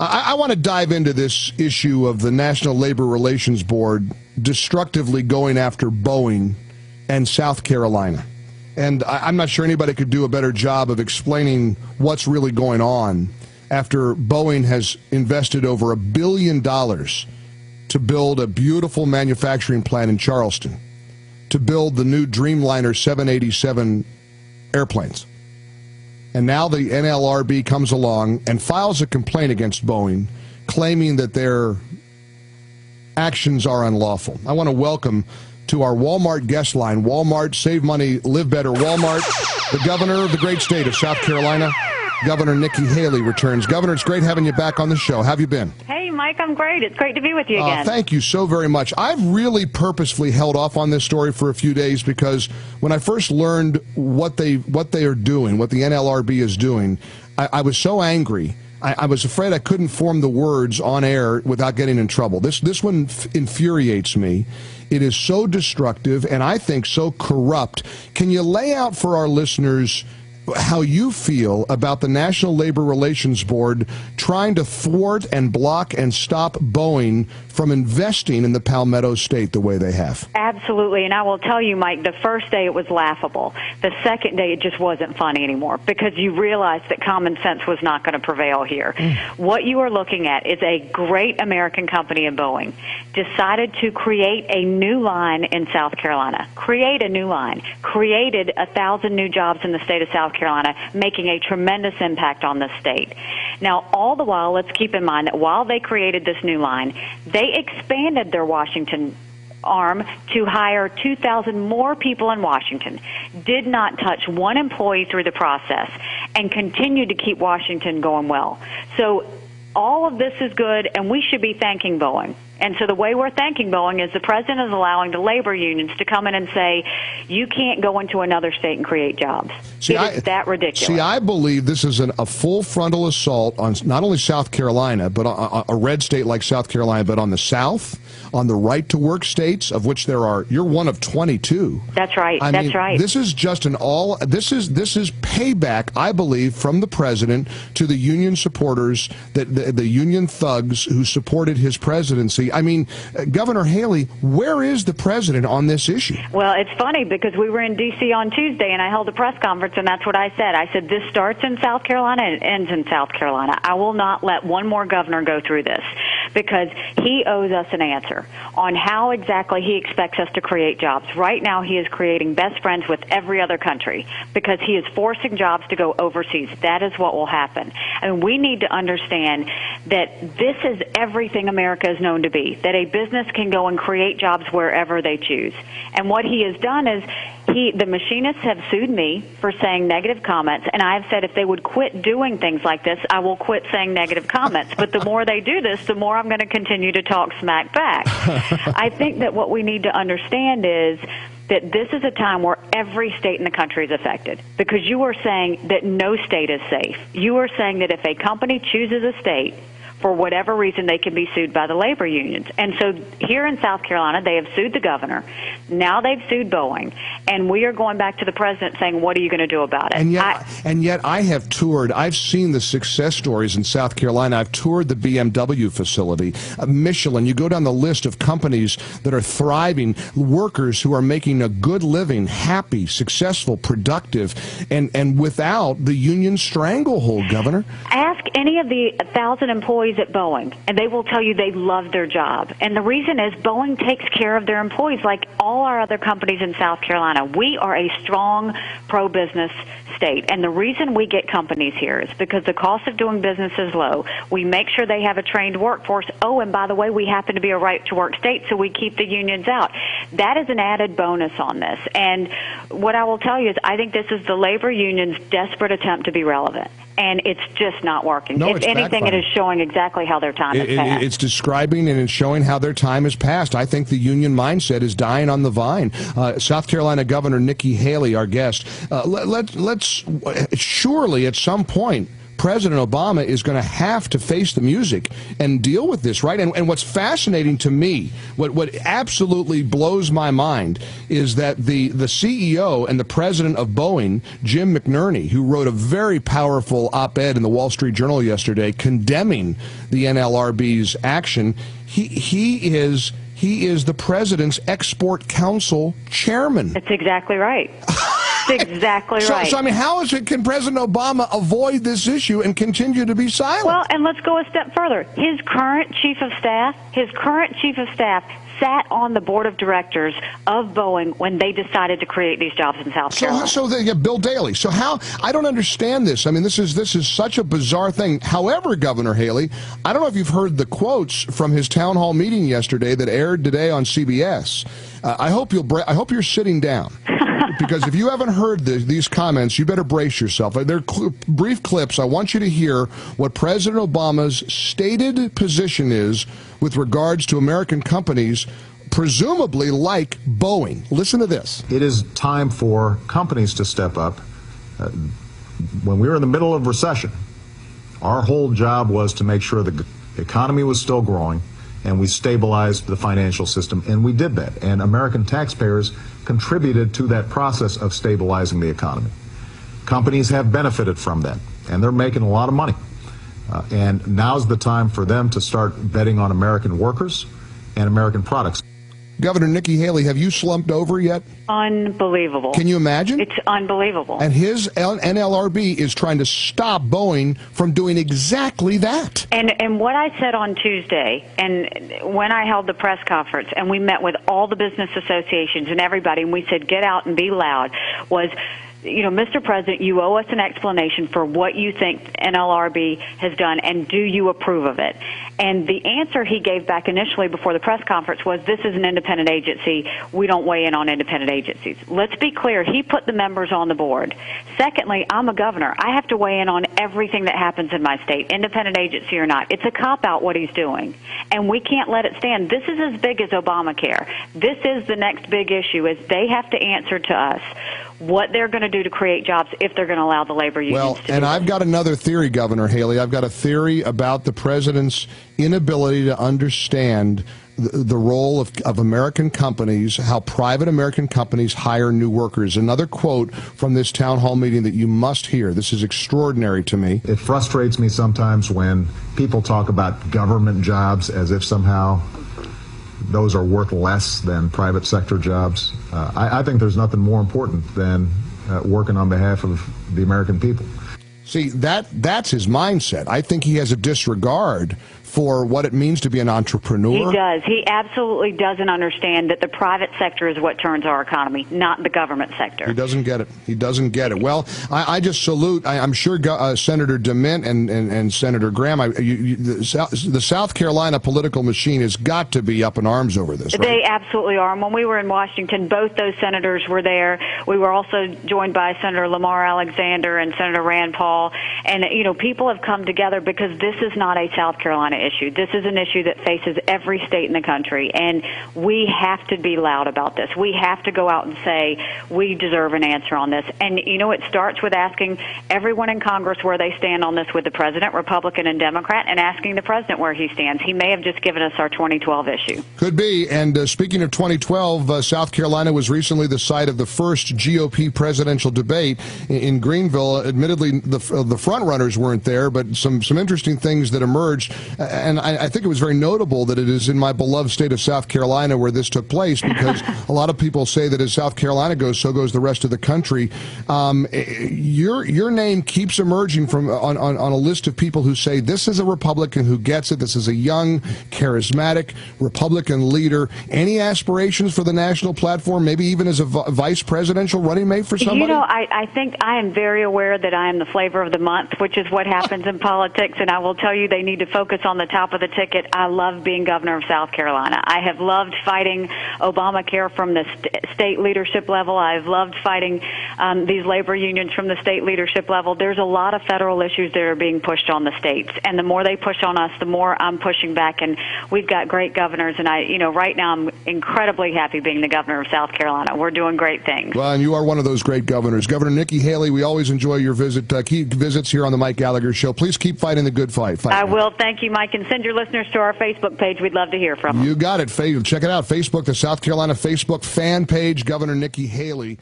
I want to dive into this issue of the National Labor Relations Board destructively going after Boeing and South Carolina. And I'm not sure anybody could do a better job of explaining what's really going on after Boeing has invested over $1 billion to build a beautiful manufacturing plant in Charleston, to build the new Dreamliner 787 airplanes. And now the NLRB comes along and files a complaint against Boeing, claiming that their actions are unlawful. I want to welcome to our Walmart guest line, Walmart, save money, live better, Walmart, the governor of the great state of South Carolina, Governor Nikki Haley returns. Governor, it's great having you back on the show. How have you been? Hey, Mike, I'm great. It's great to be with you again. Thank you so very much. I've really purposefully held off on this story for a few days because when I first learned what they are doing, what the NLRB is doing, I was so angry. I was afraid I couldn't form the words on air without getting in trouble. This one infuriates me. It is so destructive and I think so corrupt. Can you lay out for our listeners how you feel about the National Labor Relations Board trying to thwart and block and stop Boeing from investing in the Palmetto State the way they have? Absolutely, and I will tell you, Mike, the first day it was laughable. The second day it just wasn't funny anymore because you realized that common sense was not going to prevail here. What you are looking at is a great American company in Boeing decided to create a new line in South Carolina, created 1,000 new jobs in the state of South Carolina, making a tremendous impact on the state. Now, all the while, let's keep in mind that while they created this new line, they expanded their Washington arm to hire 2,000 more people in Washington, did not touch one employee through the process, and continued to keep Washington going well. So all of this is good, and we should be thanking Boeing. And so the way we're thanking Boeing is the president is allowing the labor unions to come in and say, you can't go into another state and create jobs. It's that ridiculous. See, I believe this is a full frontal assault on not only South Carolina, but a red state like South Carolina, but on the South, on the right-to-work states, of which there are, you're one of 22. That's right. That's right. This is just this is payback, I believe, from the president to the union supporters, the union thugs who supported his presidency. I mean, Governor Haley, where is the president on this issue? Well, it's funny because we were in D.C. on Tuesday, and I held a press conference, and that's what I said. I said, this starts in South Carolina and it ends in South Carolina. I will not let one more governor go through this because he owes us an answer on how exactly he expects us to create jobs. Right now, he is creating best friends with every other country because he is forcing jobs to go overseas. That is what will happen. And we need to understand that this is everything America is known to be, that a business can go and create jobs wherever they choose. And what he has done is the machinists have sued me for saying negative comments, and I have said if they would quit doing things like this, I will quit saying negative comments. But the more they do this, the more I'm going to continue to talk smack back. I think that what we need to understand is that this is a time where every state in the country is affected because you are saying that no state is safe. You are saying that if a company chooses a state, for whatever reason, they can be sued by the labor unions. And so here in South Carolina, they have sued the governor. Now they've sued Boeing. And we are going back to the president saying, what are you going to do about it? And yet I have toured. I've seen the success stories in South Carolina. I've toured the BMW facility, Michelin. You go down the list of companies that are thriving, workers who are making a good living, happy, successful, productive, and without the union stranglehold, Governor. Ask any of the 1,000 employees at Boeing, and they will tell you they love their job. And the reason is Boeing takes care of their employees like all our other companies in South Carolina. We are a strong pro-business state, and the reason we get companies here is because the cost of doing business is low. We make sure they have a trained workforce. Oh, and by the way, we happen to be a right-to-work state, so we keep the unions out. That is an added bonus on this. And what I will tell you is I think this is the labor union's desperate attempt to be relevant. And it's just not working. No, if anything, it is showing exactly how their time has passed. It's describing and it's showing how their time has passed. I think the union mindset is dying on the vine. South Carolina Governor Nikki Haley, our guest. Let's surely at some point President Obama is going to have to face the music and deal with this, right? And what's fascinating to me, what absolutely blows my mind, is that the CEO and the president of Boeing, Jim McNerney, who wrote a very powerful op-ed in the Wall Street Journal yesterday condemning the NLRB's action, he is the president's export council chairman. That's exactly right. That's exactly right. So, I mean, can President Obama avoid this issue and continue to be silent? Well, and let's go a step further. His current chief of staff sat on the board of directors of Boeing when they decided to create these jobs in South Carolina. So Bill Daley. So I don't understand this. I mean, this is such a bizarre thing. However, Governor Haley, I don't know if you've heard the quotes from his town hall meeting yesterday that aired today on CBS. I hope you're sitting down. Because if you haven't heard these comments, you better brace yourself. They're brief clips. I want you to hear what President Obama's stated position is with regards to American companies, presumably like Boeing. Listen to this. It is time for companies to step up. When we were in the middle of recession, our whole job was to make sure the economy was still growing and we stabilized the financial system, and we did that. And American taxpayers contributed to that process of stabilizing the economy. Companies have benefited from that, and they're making a lot of money. And now's the time for them to start betting on American workers and American products. Governor Nikki Haley, have you slumped over yet? Unbelievable. Can you imagine? It's unbelievable. And his NLRB is trying to stop Boeing from doing exactly that. And what I said on Tuesday, and when I held the press conference, and we met with all the business associations and everybody, and we said, get out and be loud, was, you know, Mr. President, you owe us an explanation for what you think NLRB has done, and do you approve of it? And the answer he gave back initially before the press conference was, this is an independent agency. We don't weigh in on independent agencies. Let's be clear. He put the members on the board. Secondly, I'm a governor. I have to weigh in on everything that happens in my state, independent agency or not. It's a cop-out what he's doing, and we can't let it stand. This is as big as Obamacare. This is the next big issue, is they have to answer to us what they're going to do to create jobs if they're going to allow the labor unions to do and I've got another theory, Governor Haley. I've got a theory about the president's inability to understand the role of American companies, how private American companies hire new workers. Another quote from this town hall meeting that you must hear. This is extraordinary to me. It frustrates me sometimes when people talk about government jobs as if somehow those are worth less than private sector jobs. I think there's nothing more important than working on behalf of the American people. See, that's his mindset. I think he has a disregard for what it means to be an entrepreneur. He does. He absolutely doesn't understand that the private sector is what turns our economy, not the government sector. He doesn't get it. He doesn't get it. Well, I just salute, I'm sure Senator DeMint and Senator Graham, the South Carolina political machine has got to be up in arms over this, right? They absolutely are. And when we were in Washington, both those senators were there. We were also joined by Senator Lamar Alexander and Senator Rand Paul. And, you know, people have come together because this is not a South Carolina issue. This is an issue that faces every state in the country, and we have to be loud about this. We have to go out and say we deserve an answer on this. And, you know, it starts with asking everyone in Congress where they stand on this with the president, Republican and Democrat, and asking the president where he stands. He may have just given us our 2012 issue. Could be. And speaking of 2012, South Carolina was recently the site of the first GOP presidential debate in Greenville. Admittedly, the front runners weren't there, but some interesting things that emerged. And I think it was very notable that it is in my beloved state of South Carolina where this took place, because a lot of people say that as South Carolina goes, so goes the rest of the country. Your name keeps emerging on a list of people who say this is a Republican who gets it. This is a young, charismatic Republican leader. Any aspirations for the national platform, maybe even as a vice presidential running mate for somebody? You know, I think I am very aware that I am the flavor of the month, which is what happens in politics, and I will tell you they need to focus on the top of the ticket. I love being governor of South Carolina. I have loved fighting Obamacare from the state leadership level. I've loved fighting these labor unions from the state leadership level. There's a lot of federal issues that are being pushed on the states, and the more they push on us, the more I'm pushing back. And we've got great governors, and right now I'm incredibly happy being the governor of South Carolina. We're doing great things. Well, and you are one of those great governors. Governor Nikki Haley, we always enjoy your visit. Keep repeat visits here on the Mike Gallagher Show. Please keep fighting the good fight. I will. Thank you, Mike. And send your listeners to our Facebook page. We'd love to hear from them. You got it. Check it out. Facebook, the South Carolina Facebook fan page, Governor Nikki Haley.